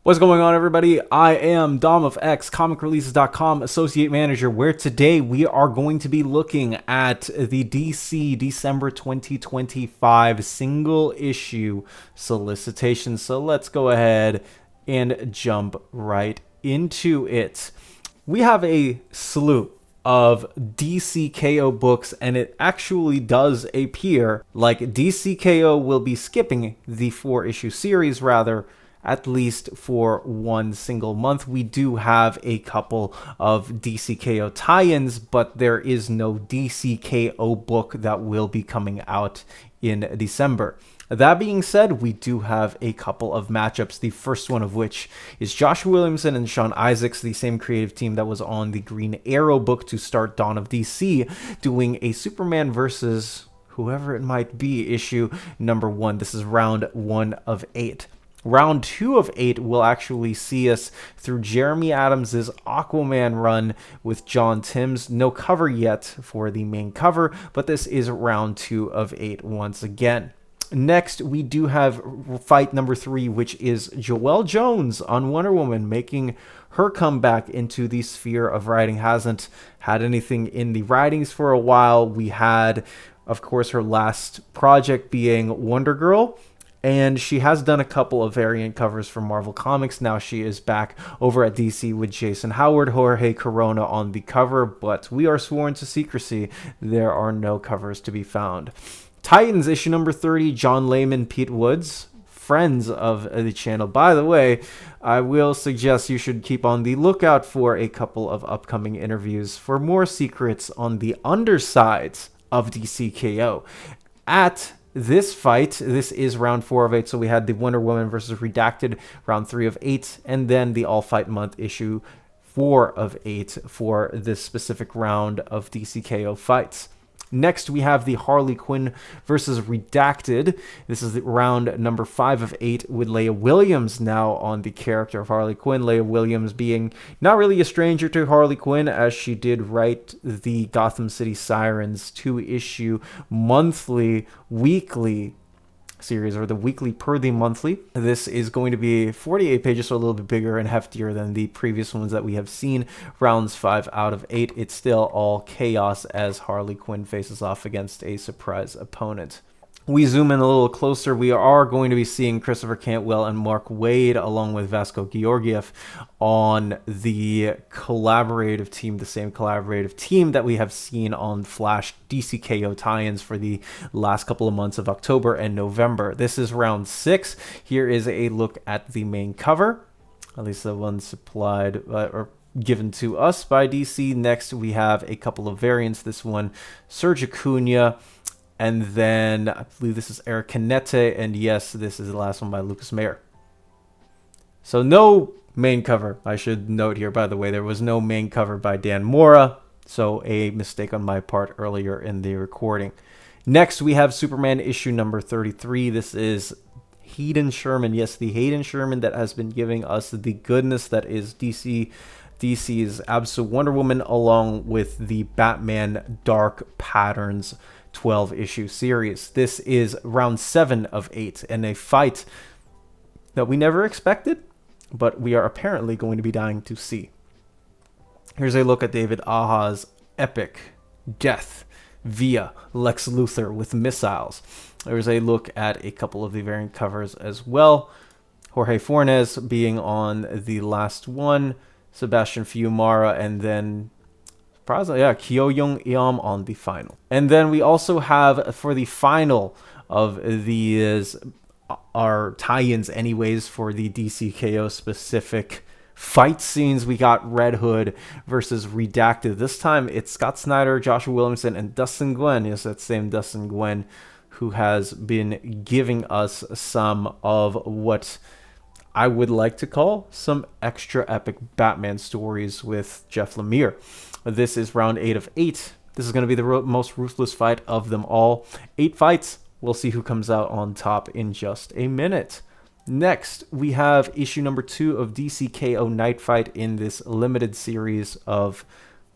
What's going on, everybody? I am Dom of X, ComicReleases.com Associate Manager, where today we are going to be looking at the DC December 2025 single issue solicitations. So let's go ahead and jump right into it. We have a slew of DCKO books, and it actually does appear like DCKO will be skipping the 4-issue series, rather, at least for one single month. We do have a couple of DCKO tie-ins, but there is no DCKO book that will be coming out in December. That being said, we do have a couple of matchups, the first one of which is Joshua Williamson and Sean Isaacs, the same creative team that was on the Green Arrow book to start Dawn of DC, doing a Superman versus whoever it might be issue number 1. This is round 1 of 8. Round 2 of 8 will actually see us through Jeremy Adams' Aquaman run with John Timms. No cover yet for the main cover, but this is round 2 of 8 once again. Next, we do have fight number 3, which is Joelle Jones on Wonder Woman, making her comeback into the sphere of writing. Hasn't had anything in the writings for a while. We had, of course, her last project being Wonder Girl, and she has done a couple of variant covers for Marvel Comics. Now she is back over at DC with Jason Howard, Jorge Corona on the cover, but we are sworn to secrecy. There are no covers to be found. Titans issue number 30, John Layman, Pete Woods, friends of the channel. By the way, I will suggest you should keep on the lookout for a couple of upcoming interviews for more secrets on the undersides of DCKO. At this fight, this is round 4 of 8, so we had the Wonder Woman versus Redacted, round 3 of 8, and then the All Fight Month issue 4 of 8 for this specific round of DCKO fights. Next, we have the Harley Quinn versus Redacted. This is the round number 5 of 8 with Leah Williams now on the character of Harley Quinn. Leah Williams being not really a stranger to Harley Quinn, as she did write the Gotham City Sirens 2-issue monthly, weekly series, or the weekly per the monthly. This is going to be 48 pages, so a little bit bigger and heftier than the previous ones that we have seen. Rounds 5 out of 8. It's still all chaos as Harley Quinn faces off against a surprise opponent. We zoom in a little closer. We are going to be seeing Christopher Cantwell and Mark Waid along with Vasco Georgiev on the collaborative team, the same collaborative team that we have seen on Flash DCKO tie-ins for the last couple of months of October and November. This is round 6. Here is a look at the main cover, at least the one supplied or given to us by DC. Next, we have a couple of variants. This one, Serge Acuna, and then I believe this is Eric Canete, and yes, this is the last one by Lucas Mayer. So no main cover, I should note here, by the way. There was no main cover by Dan Mora, so a mistake on my part earlier in the recording. Next, we have Superman issue number 33. This is Hayden Sherman. Yes, the Hayden Sherman that has been giving us the goodness that is DC's Absolute Wonder Woman, along with the Batman Dark Patterns 12-issue series. This is round 7 of 8, and a fight that we never expected, but we are apparently going to be dying to see. Here's a look at David Aja's epic death via Lex Luthor with missiles. There's a look at a couple of the variant covers as well. Jorge Fornes being on the last one, Sebastian Fiumara, and then Kyo-Young Eom on the final. And then we also have, for the final of these, our tie-ins anyways, for the DCKO specific fight scenes, we got Red Hood versus Redacted. This time it's Scott Snyder, Joshua Williamson, and Dustin Nguyen. Yes, that same Dustin Nguyen who has been giving us some of what I would like to call some extra epic Batman stories with Jeff Lemire. This is round 8 of 8. This is going to be the most ruthless fight of them all. 8 fights. We'll see who comes out on top in just a minute. Next, we have issue number 2 of DCKO Night Fight in this limited series of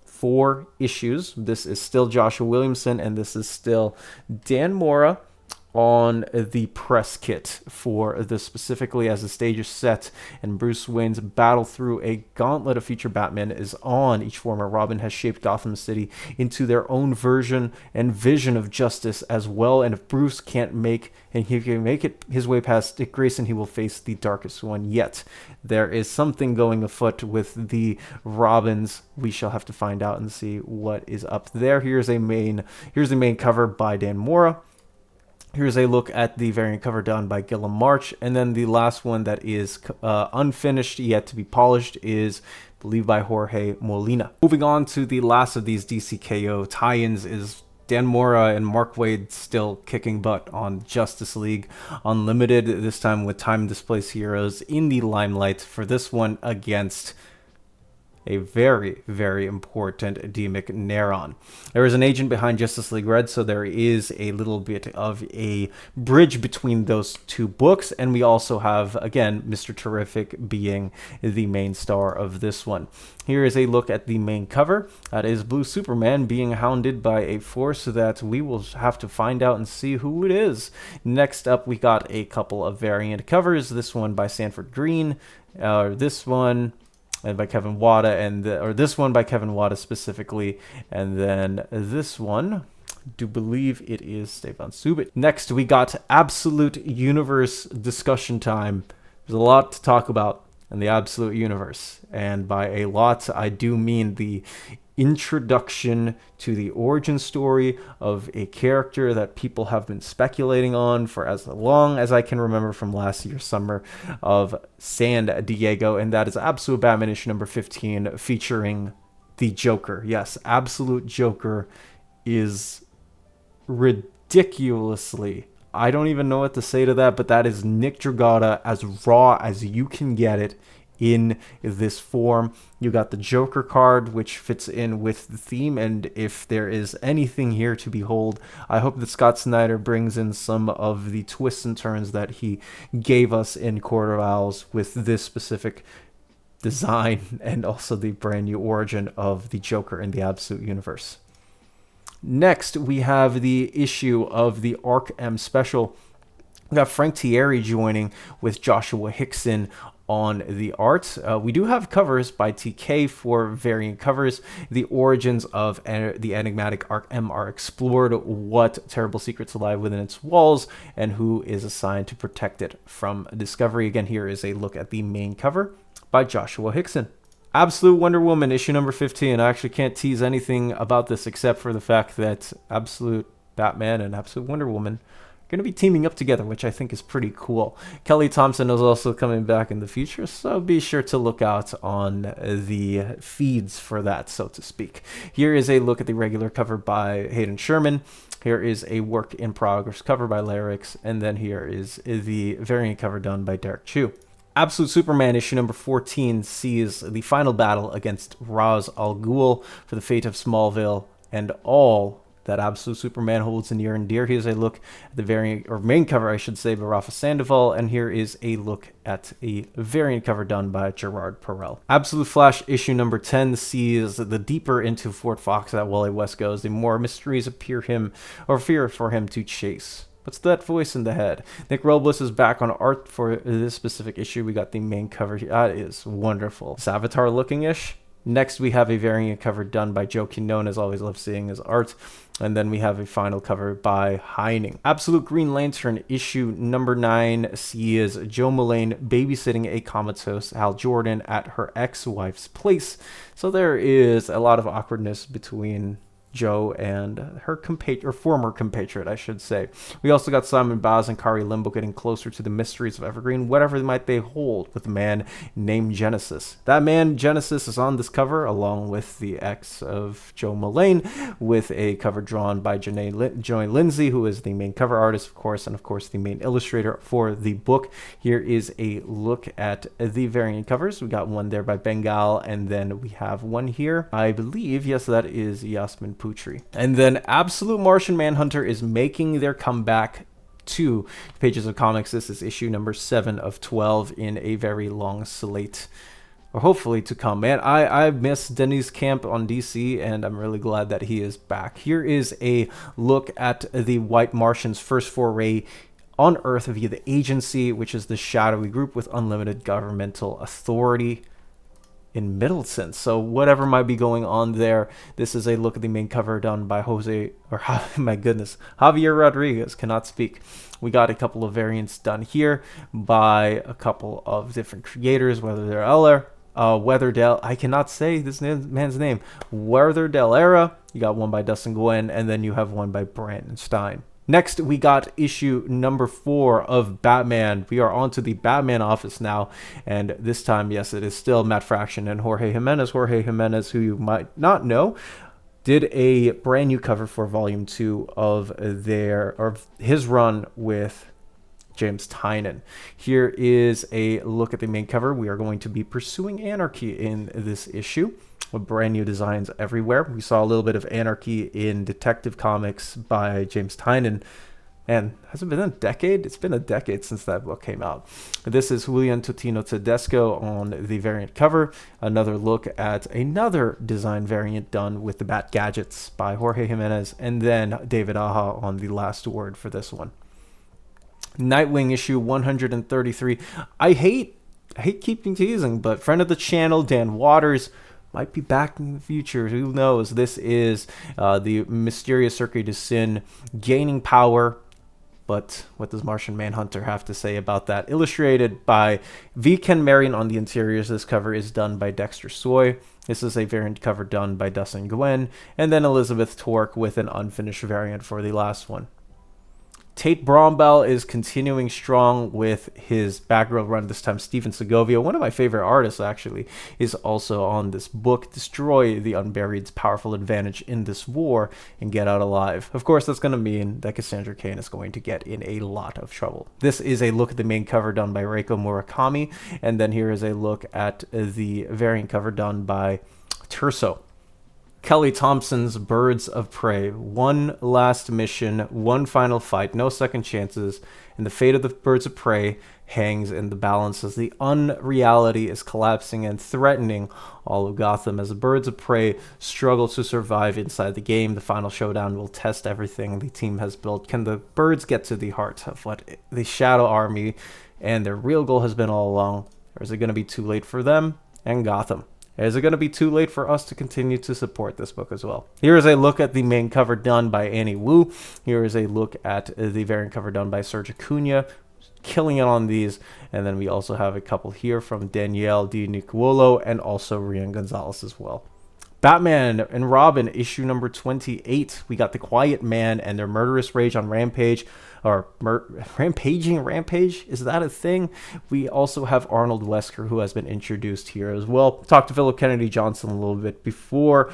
4 issues. This is still Joshua Williamson, and this is still Dan Mora on the press kit for this specifically, as the stage is set and Bruce Wayne's battle through a gauntlet of future Batman is on. Each former Robin has shaped Gotham City into their own version and vision of justice as well, and if Bruce can't make it his way past Dick Grayson, he will face the darkest one yet. There is something going afoot with the Robins. We shall have to find out and see what is up there. Here's the main cover by Dan Mora. Here's a look at the variant cover done by Gilliam March. And then the last one that is unfinished, yet to be polished, is believed by Jorge Molina. Moving on to the last of these DCKO tie-ins is Dan Mora and Mark Waid still kicking butt on Justice League Unlimited, this time with Time Displaced Heroes in the limelight for this one against a very, very important D. McNaron. There is an agent behind Justice League Red, so there is a little bit of a bridge between those two books, and we also have, again, Mr. Terrific being the main star of this one. Here is a look at the main cover. That is Blue Superman being hounded by a force that we will have to find out and see who it is. Next up, we got a couple of variant covers. This one by Sanford Green, this one and by Kevin Wada, this one by Kevin Wada specifically, and then this one, do believe it is Stefan Subit. Next, we got Absolute Universe discussion time. There's a lot to talk about in the Absolute Universe, and by a lot, I do mean the introduction to the origin story of a character that people have been speculating on for as long as I can remember from last year's summer of San Diego, and that is Absolute Batman issue number 15 featuring the Joker. Yes, Absolute Joker is ridiculously, I don't even know what to say to that, but that is Nick Dragotta as raw as you can get it in this form. You got the Joker card, which fits in with the theme, and if there is anything here to behold, I hope that Scott Snyder brings in some of the twists and turns that he gave us in Court of Owls with this specific design and also the brand new origin of the Joker in the Absolute Universe. Next, we have the issue of the Arc M special. We got Frank Thierry joining with Joshua Hickson on the art. We do have covers by TK for variant covers. The origins of the enigmatic Arc M are explored, what terrible secrets lie within its walls, and who is assigned to protect it from discovery. Again, here is a look at the main cover by Joshua Hickson. Absolute Wonder Woman issue number 15. I actually can't tease anything about this except for the fact that Absolute Batman and Absolute Wonder Woman going to be teaming up together, which I think is pretty cool. Kelly Thompson is also coming back in the future, so be sure to look out on the feeds for that, so to speak. Here is a look at the regular cover by Hayden Sherman. Here is a work in progress cover by Larix, and then here is the variant cover done by Derek Chu. Absolute Superman issue number 14 sees the final battle against Ra's al Ghul for the fate of Smallville and all that Absolute Superman holds near and dear. Here's a look at the variant, or main cover, I should say, by Rafa Sandoval, and here is a look at a variant cover done by Gerard Perel. Absolute Flash issue number 10 sees the deeper into Fort Fox that Wally West goes, the more mysteries appear for him to chase. What's that voice in the head? Nick Robles is back on art for this specific issue. We got the main cover here. That is wonderful. It's Avatar looking-ish. Next, we have a variant cover done by Joe Quinone, as always love seeing his art. And then we have a final cover by Heining. Absolute Green Lantern issue number 9 sees Joe Mullane babysitting a comatose Hal Jordan at her ex-wife's place. So there is a lot of awkwardness between Joe and her former compatriot, I should say. We also got Simon Baz and Kari Limbo getting closer to the mysteries of Evergreen, whatever might they hold, with a man named Genesis. That man, Genesis, is on this cover, along with the ex of Joe Mullane, with a cover drawn by Joy Lindsay, who is the main cover artist, of course, and of course the main illustrator for the book. Here is a look at the variant covers. We got one there by Bengal, and then we have one here, I believe, yes, that is Yasmin Putri. And then Absolute Martian Manhunter is making their comeback to Pages of Comics. This is issue number 7 of 12 in a very long slate, or hopefully to come. Man, I miss Denny's camp on DC, and I'm really glad that he is back. Here is a look at the White Martians' first foray on Earth via the Agency, which is the shadowy group with unlimited governmental authority in Middleton. So whatever might be going on there, this is a look at the main cover done by Javier Rodriguez, cannot speak. We got a couple of variants done here by a couple of different creators, whether they're Weatherdale, I cannot say this man's name, Weatherdale Era. You got one by Dustin Gwynn, and then you have one by Brandon Stein. Next, we got issue number 4 of Batman. We are on to the Batman office now, and this time, yes, it is still Matt Fraction and Jorge Jimenez. Jorge Jimenez, who you might not know, did a brand new cover for Volume 2 of his run with James Tynion. Here is a look at the main cover. We are going to be pursuing anarchy in this issue with brand new designs everywhere. We saw a little bit of anarchy in Detective Comics by James Tynion. And has it been a decade? It's been a decade since that book came out. This is Julian Totino Tedesco on the variant cover. Another look at another design variant done with the Bat Gadgets by Jorge Jimenez. And then David Aja on the last word for this one. Nightwing issue 133. I hate keeping teasing, but friend of the channel, Dan Waters, might be back in the future. Who knows? This is the mysterious Circuit de Sin gaining power. But what does Martian Manhunter have to say about that? Illustrated by V. Ken Marion on the interiors. This cover is done by Dexter Soy. This is a variant cover done by Dustin Gwynn. And then Elizabeth Torque with an unfinished variant for the last one. Tate Brombell is continuing strong with his Batgirl run, this time Stephen Segovia, one of my favorite artists actually, is also on this book. Destroy the Unburied's powerful advantage in this war and get out alive. Of course, that's going to mean that Cassandra Cain is going to get in a lot of trouble. This is a look at the main cover done by Reiko Murakami, and then here is a look at the variant cover done by Terso. Kelly Thompson's Birds of Prey. One last mission, one final fight, no second chances, and the fate of the Birds of Prey hangs in the balance as the unreality is collapsing and threatening all of Gotham. As the Birds of Prey struggle to survive inside the game, the final showdown will test everything the team has built. Can the birds get to the heart of what the Shadow Army and their real goal has been all along? Or is it going to be too late for them and Gotham? Is it going to be too late for us to continue to support this book as well? Here is a look at the main cover done by Annie Wu. Here is a look at the variant cover done by Serge Acuna, killing it on these. And then we also have a couple here from Danielle Di Nicuolo and also Rian Gonzalez as well. Batman and Robin, issue number 28. We got the Quiet Man and their murderous rage on Rampage. Or rampaging Rampage? Is that a thing? We also have Arnold Wesker, who has been introduced here as well. Talked to Philip Kennedy Johnson a little bit before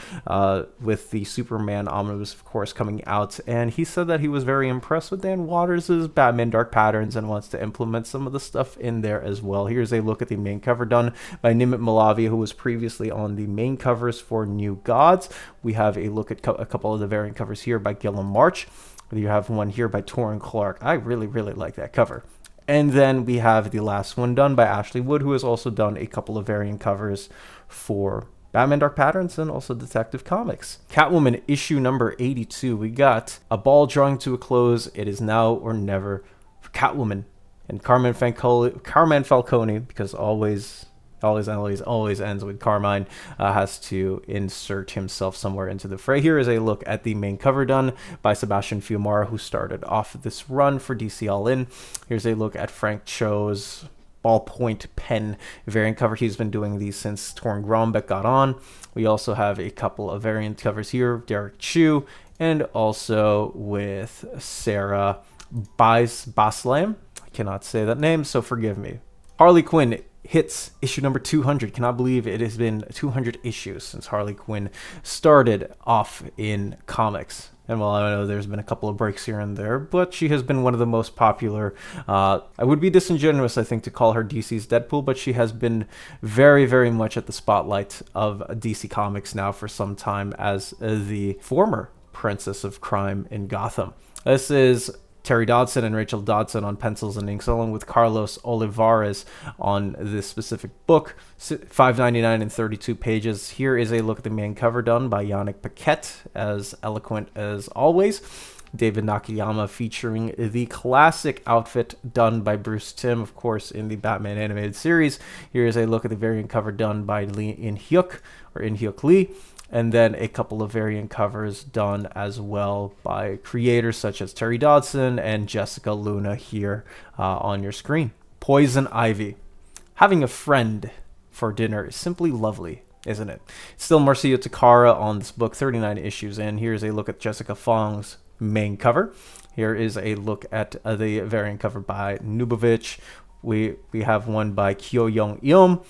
with the Superman omnibus, of course, coming out. And he said that he was very impressed with Dan Waters' Batman Dark Patterns and wants to implement some of the stuff in there as well. Here's a look at the main cover done by Nimit Malavia, who was previously on the main covers for New Gods. We have a look at a couple of the variant covers here by Gilliam March. You have one here by Torrin Clark. I really, really like that cover. And then we have the last one done by Ashley Wood, who has also done a couple of variant covers for Batman Dark Patterns and also Detective Comics. Catwoman issue number 82. We got a ball drawing to a close. It is now or never for Catwoman. And Carmine Falcone, because always ends with Carmine, has to insert himself somewhere into the fray. Here is a look at the main cover done by Sebastian Fiumara, who started off this run for DC All In. Here's a look at Frank Cho's ballpoint pen variant cover. He's been doing these since Torn Grombeck got on. We also have a couple of variant covers here, Derek Chu, and also with Sarah Baslam. I cannot say that name, so forgive me. Harley Quinn hits issue number 200. Cannot believe it has been 200 issues since Harley Quinn started off in comics. And while I know there's been a couple of breaks here and there, but she has been one of the most popular. I would be disingenuous, I think, to call her DC's Deadpool, but she has been very, very much at the spotlight of DC Comics now for some time as the former Princess of Crime in Gotham. This is Terry Dodson and Rachel Dodson on pencils and inks, along with Carlos Olivares on this specific book. $5.99 and 32 pages. Here is a look at the main cover done by Yannick Paquette, as eloquent as always. David Nakayama featuring the classic outfit done by Bruce Timm, of course, in the Batman animated series. Here is a look at the variant cover done by Lee In-hyuk Lee. And then a couple of variant covers done as well by creators such as Terry Dodson and Jessica Luna here on your screen. Poison Ivy. Having a friend for dinner is simply lovely, isn't it? Still Marcio Takara on this book, 39 issues in. Here's a look at Jessica Fong's main cover. Here is a look at the variant cover by Nubovich. We have one by Kyo Young Yeom.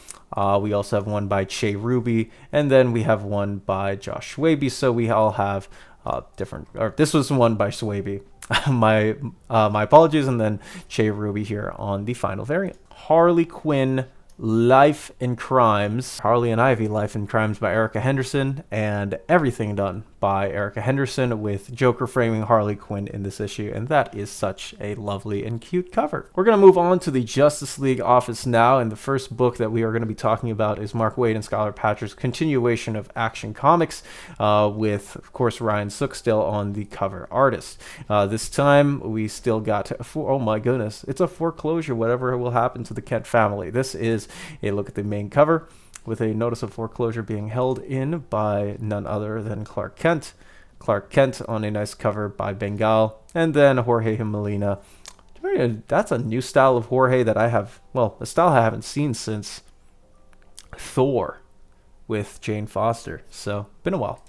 We also have one by Che Ruby, and then we have one by Josh Swaby. So we all have different. Or this was one by Swaby. my apologies, and then Che Ruby here on the final variant. Harley Quinn, Life and Crimes. Harley and Ivy, Life and Crimes by Erica Henderson, and everything done by Erica Henderson, with Joker framing Harley Quinn in this issue, and that is such a lovely and cute cover. We're going to move on to the Justice League office now, and the first book that we are going to be talking about is Mark Waid and Skylar Patrick's continuation of Action Comics, with, of course, Ryan Sook still on the cover artist. This time, we still got, oh my goodness, it's a foreclosure, whatever will happen to the Kent family. This is a look at the main cover, with a notice of foreclosure being held in by none other than Clark Kent. Clark Kent on a nice cover by Bengal, and then Jorge Molina. That's a new style of Jorge that I have, well, a style I haven't seen since Thor with Jane Foster, so been a while.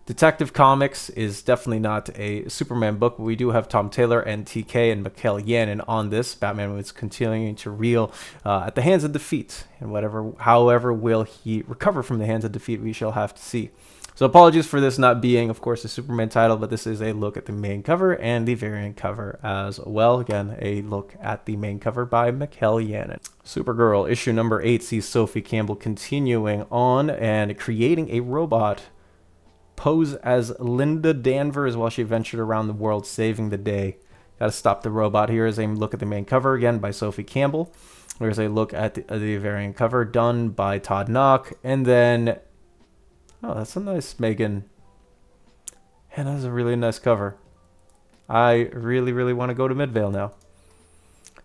Detective Comics is definitely not a Superman book, but we do have Tom Taylor and TK and Mikhail Yanin on this. Batman was continuing to reel at the hands of defeat, and however will he recover from the hands of defeat, we shall have to see. So apologies for this not being, of course, a Superman title, but this is a look at the main cover and the variant cover as well. Again, a look at the main cover by Mikhail Yanin. Supergirl, issue number 8, sees Sophie Campbell continuing on and creating a robot pose as Linda Danvers while she ventured around the world saving the day. Gotta stop the robot. Here is a look at the main cover again by Sophie Campbell. There's a look at the variant cover done by Todd Knock. And then, oh, that's a nice Megan. And that's a really nice cover. I really, really want to go to Midvale now.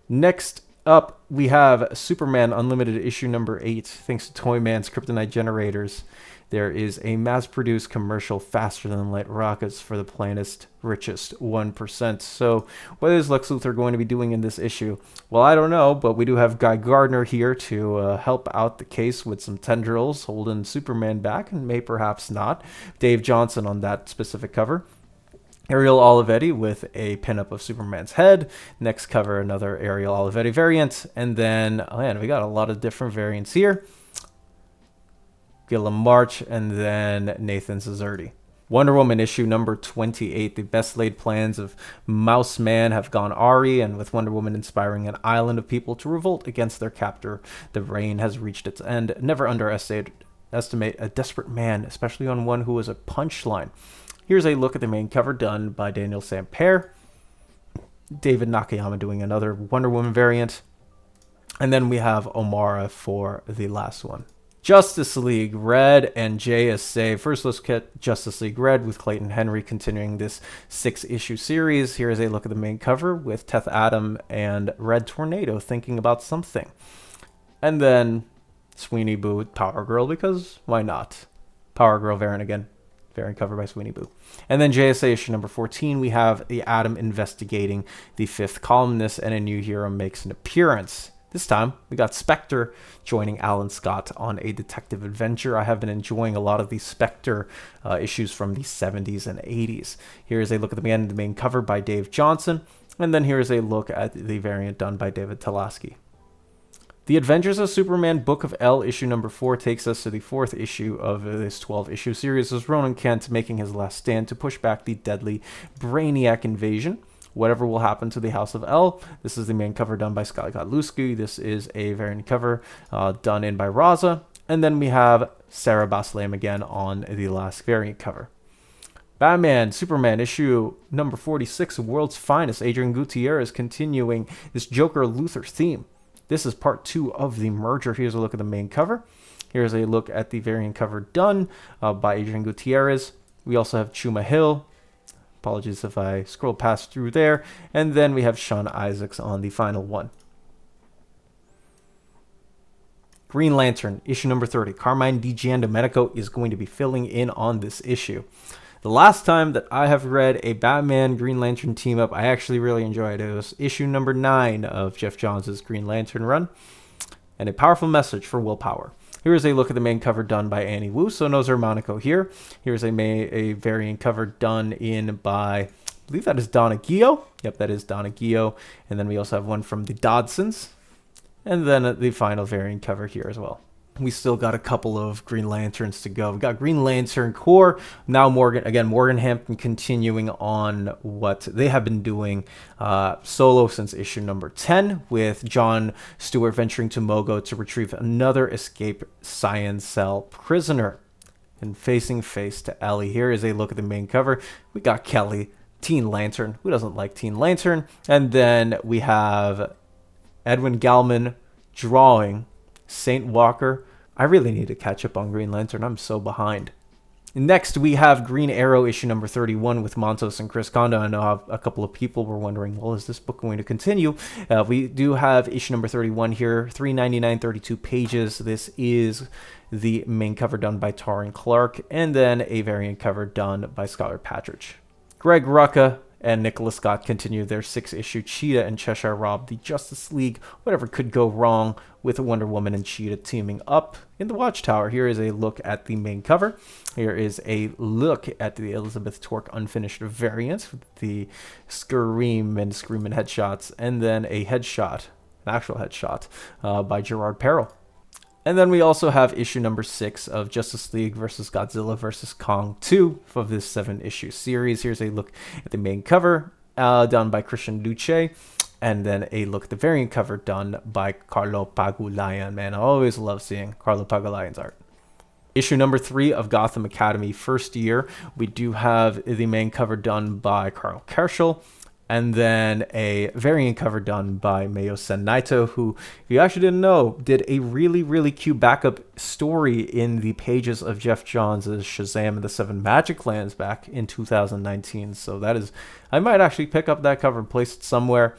Next up, we have Superman Unlimited issue number 8. Thanks to Toyman's Kryptonite Generators. There is a mass-produced commercial faster than light rockets for the planet's richest 1%. So what is Lex Luthor going to be doing in this issue? Well, I don't know, but we do have Guy Gardner here to help out the case with some tendrils holding Superman back, and may perhaps not. Dave Johnson on that specific cover. Ariel Olivetti with a pinup of Superman's head. Next cover, another Ariel Olivetti variant. And then, oh man, we got a lot of different variants here. Gilliam March, and then Nathan Zazerti. Wonder Woman issue number 28. The best laid plans of Mouse Man have gone awry, and with Wonder Woman inspiring an island of people to revolt against their captor, the reign has reached its end. Never underestimate a desperate man, especially on one who is a punchline. Here's a look at the main cover done by Daniel Sampere. David Nakayama doing another Wonder Woman variant. And then we have Omara for the last one. Justice League Red and JSA. First, let's get Justice League Red with Clayton Henry continuing this 6-issue series. Here is a look at the main cover with Teth Adam and Red Tornado thinking about something. And then Sweeney Boo with Power Girl, because why not? Power Girl variant again. Variant cover by Sweeney Boo. And then JSA issue number 14, we have the Atom investigating the 5th columnist, and a new hero makes an appearance. This time, we got Spectre joining Alan Scott on a detective adventure. I have been enjoying a lot of these Spectre issues from the 70s and 80s. Here is a look at the main cover by Dave Johnson. And then here is a look at the variant done by David Talaski. The Adventures of Superman Book of L issue number 4 takes us to the 4th issue of this 12-issue series, as Ronan Kent making his last stand to push back the deadly Brainiac invasion. Whatever will happen to the House of L. This is the main cover done by Scott Godlewski. This is a variant cover done in by Raza. And then we have Sarah Baslam again on the last variant cover. Batman, Superman, issue number 46, World's Finest. Adrian Gutierrez continuing this Joker Luthor theme. This is part 2 of the merger. Here's a look at the main cover. Here's a look at the variant cover done by Adrian Gutierrez. We also have Chuma Hill. Apologies if I scroll past through there. And then we have Sean Isaacs on the final one. Green Lantern, issue number 30. Carmine Di is going to be filling in on this issue. The last time that I have read a Batman Green Lantern team up, I actually really enjoyed it. It was issue number 9 of Jeff Johns' Green Lantern run, and a powerful message for willpower. Here is a look at the main cover done by Annie Wu, so no Zermanico here. Here's a variant cover done in by, I believe that is Donna Gio. Yep, that is Donna Gio. And then we also have one from the Dodsons. And then the final variant cover here as well. We still got a couple of Green Lanterns to go. We got Green Lantern Corps. Now Morgan Hampton continuing on what they have been doing solo since issue number 10, with John Stewart venturing to Mogo to retrieve another escaped Science Cell prisoner. And facing face to Ellie. Here is a look at the main cover. We got Kelly, Teen Lantern. Who doesn't like Teen Lantern? And then we have Edwin Gallman drawing Saint Walker. I really need to catch up on Green Lantern. I'm so behind. Next, we have Green Arrow issue number 31 with Montos and Chris Kondo. I know a couple of people were wondering, well, is this book going to continue? We do have issue number 31 here, 399, 32 pages. This is the main cover done by Taryn Clark, and then a variant cover done by Skylar Patridge. Greg Rucka and Nicholas Scott continue their 6-issue Cheetah and Cheshire Rob, the Justice League. Whatever could go wrong with Wonder Woman and Cheetah teaming up in the Watchtower. Here is a look at the main cover. Here is a look at the Elizabeth Torque unfinished variant, the Scream and headshots, and then a headshot, an actual headshot, by Gerard Perrell. And then we also have issue number 6 of Justice League vs. Godzilla vs. Kong 2 of this 7-issue series. Here's a look at the main cover done by Christian Duce, and then a look at the variant cover done by Carlo Pagulayan. Man, I always love seeing Carlo Pagulayan's art. Issue number 3 of Gotham Academy first year. We do have the main cover done by Carl Kerschel, and then a variant cover done by Mayo Sen Naito, who, if you actually didn't know, did a really, really cute backup story in the pages of Jeff Johns' Shazam and the 7 Magic Lands back in 2019. So that is, I might actually pick up that cover and place it somewhere.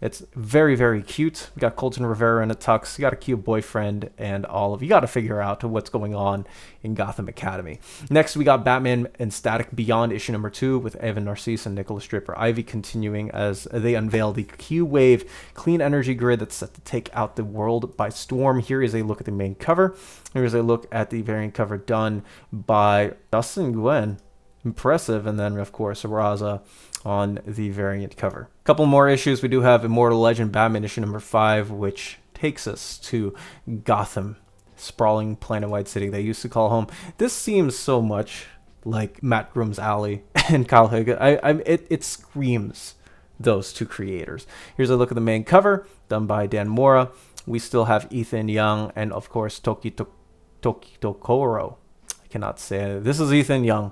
It's very, very cute. We got Colton Rivera in a tux. You got a cute boyfriend and all of you. Got to figure out what's going on in Gotham Academy. Next, we got Batman and Static Beyond issue number 2 with Evan Narcisse and Nicholas Draper Ivy continuing as they unveil the Q-Wave clean energy grid that's set to take out the world by storm. Here is a look at the main cover. Here's a look at the variant cover done by Dustin Nguyen. Impressive. And then, of course, Raza on the variant cover. A couple more issues. We do have Immortal Legend Batman issue number 5, which takes us to Gotham, sprawling planet-wide city they used to call home. This seems so much like Matt Groom's Alley and Kyle Higgins. It screams those two creators. Here's a look at the main cover done by Dan Mora. We still have Ethan Young and, of course, Toki Tokoro. I cannot say it. This is Ethan Young,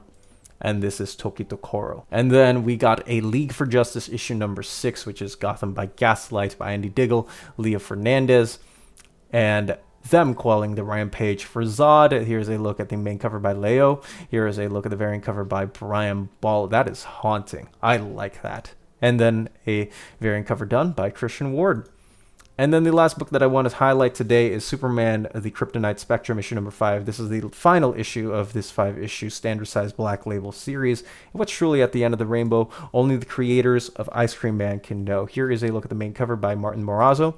and this is Toki Tokoro. And then we got a League for Justice issue number 6, which is Gotham by Gaslight by Andy Diggle, Leah Fernandez, and them quelling the rampage for Zod. Here's a look at the main cover by Leo. Here is a look at the variant cover by Brian Ball. That is haunting. I like that. And then a variant cover done by Christian Ward. And then the last book that I want to highlight today is Superman, the Kryptonite Spectrum, issue number 5. This is the final issue of this 5-issue standard-sized Black Label series. And what's truly at the end of the rainbow, only the creators of Ice Cream Man can know. Here is a look at the main cover by Martin Morazzo.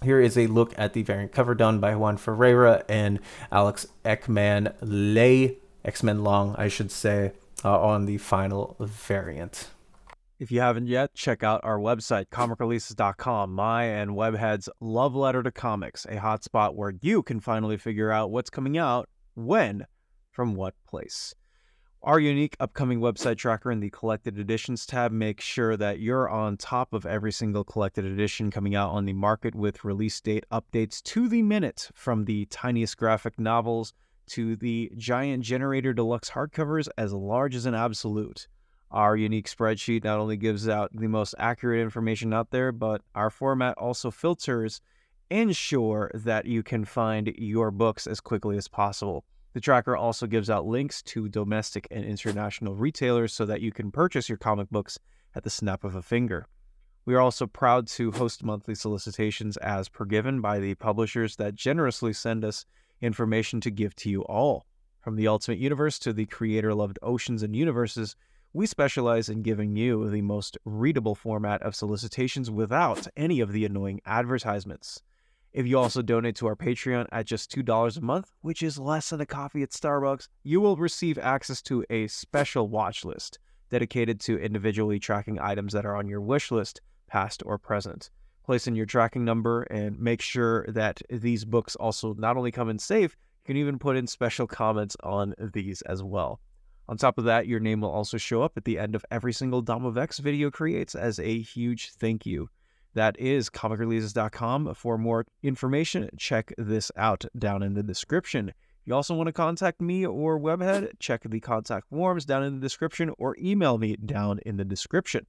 Here is a look at the variant cover done by Juan Ferreira and Alex Ekman Long, I should say, on the final variant. If you haven't yet, check out our website, ComicReleases.com, my and Webhead's love letter to comics, a hotspot where you can finally figure out what's coming out, when, from what place. Our unique upcoming website tracker in the Collected Editions tab makes sure that you're on top of every single collected edition coming out on the market with release date updates to the minute, from the tiniest graphic novels to the giant Generator Deluxe hardcovers as large as an absolute. Our unique spreadsheet not only gives out the most accurate information out there, but our format also filters and ensure that you can find your books as quickly as possible. The tracker also gives out links to domestic and international retailers so that you can purchase your comic books at the snap of a finger. We are also proud to host monthly solicitations as per given by the publishers that generously send us information to give to you all. From the Ultimate Universe to the creator-loved Oceans and Universes, we specialize in giving you the most readable format of solicitations without any of the annoying advertisements. If you also donate to our Patreon at just $2 a month, which is less than a coffee at Starbucks, you will receive access to a special watch list dedicated to individually tracking items that are on your wish list, past or present. Place in your tracking number and make sure that these books also not only come in safe, you can even put in special comments on these as well. On top of that, your name will also show up at the end of every single Dom of X video creates as a huge thank you. That is ComicReleases.com. For more information, check this out down in the description. If you also want to contact me or Webhead, check the contact forms down in the description or email me down in the description.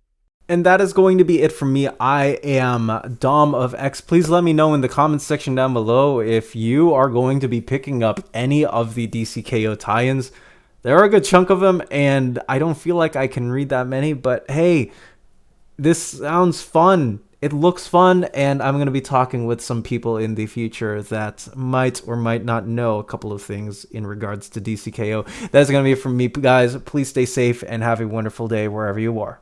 And that is going to be it from me. I am Dom of X. Please let me know in the comments section down below if you are going to be picking up any of the DCKO tie-ins. There are a good chunk of them, and I don't feel like I can read that many, but hey, this sounds fun. It looks fun, and I'm going to be talking with some people in the future that might or might not know a couple of things in regards to DCKO. That's going to be it from me, guys. Please stay safe and have a wonderful day wherever you are.